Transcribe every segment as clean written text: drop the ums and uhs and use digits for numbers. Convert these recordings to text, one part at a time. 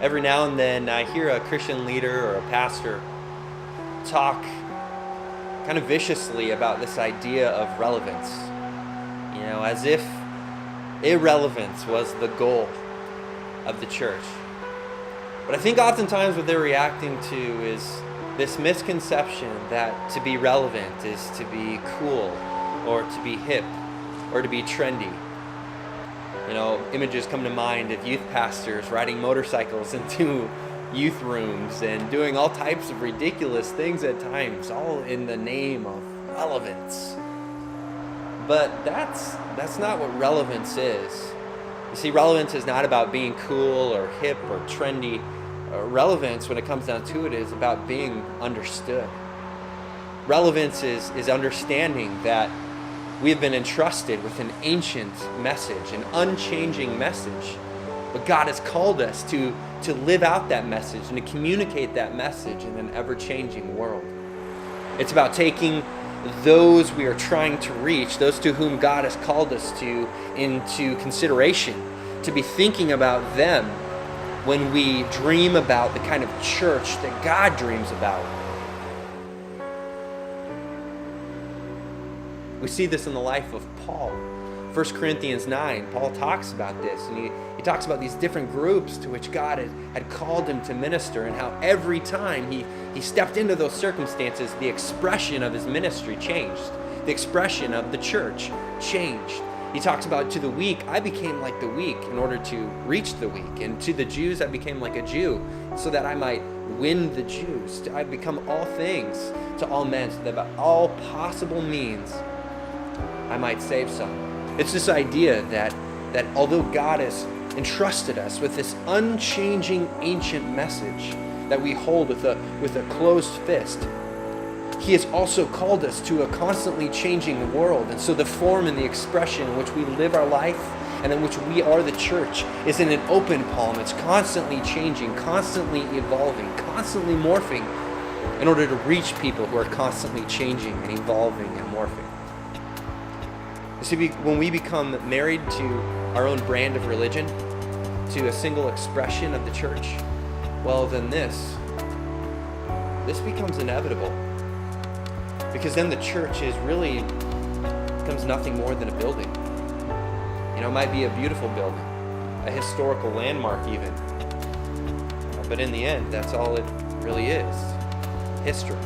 Every now and then I hear a Christian leader or a pastor talk kind of viciously about this idea of relevance. As if irrelevance was the goal of the church. But I think oftentimes what they're reacting to is this misconception that to be relevant is to be cool or to be hip or to be trendy. Images come to mind of youth pastors riding motorcycles into youth rooms and doing all types of ridiculous things at times, all in the name of relevance. But that's not what relevance is. You see, relevance is not about being cool or hip or trendy. Relevance, when it comes down to it, is about being understood. Relevance is understanding that we have been entrusted with an ancient message, an unchanging message. But God has called us to live out that message and to communicate that message in an ever-changing world. It's about taking those we are trying to reach, those to whom God has called us to, into consideration, to be thinking about them when we dream about the kind of church that God dreams about. We see this in the life of Paul. 1 Corinthians 9, Paul talks about this, and he talks about these different groups to which God had called him to minister, and how every time he stepped into those circumstances, the expression of his ministry changed. The expression of the church changed. He talks about, to the weak, I became like the weak in order to reach the weak, and to the Jews, I became like a Jew so that I might win the Jews. I become all things to all men, so that by all possible means I might save some. It's this idea that although God has entrusted us with this unchanging ancient message that we hold with a closed fist, He has also called us to a constantly changing world. And so the form and the expression in which we live our life and in which we are the church is in an open palm. It's constantly changing, constantly evolving, constantly morphing in order to reach people who are constantly changing and evolving and morphing. You see, when we become married to our own brand of religion, to a single expression of the church, well, then this becomes inevitable. Because then the church becomes nothing more than a building. It might be a beautiful building, a historical landmark even. But in the end, that's all it really is, history.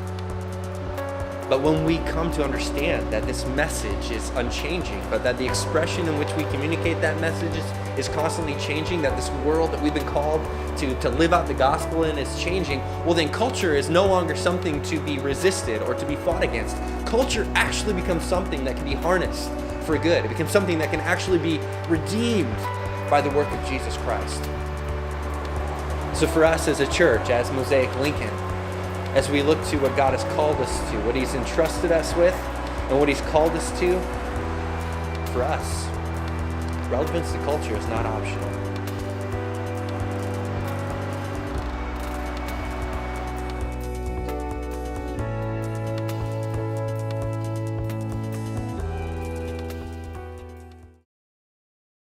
But when we come to understand that this message is unchanging, but that the expression in which we communicate that message is constantly changing, that this world that we've been called to live out the gospel in is changing, well then culture is no longer something to be resisted or to be fought against. Culture actually becomes something that can be harnessed for good. It becomes something that can actually be redeemed by the work of Jesus Christ. So for us as a church, as Mosaic Lincoln, as we look to what God has called us to, what He's entrusted us with, and what He's called us to, for us, relevance to culture is not optional.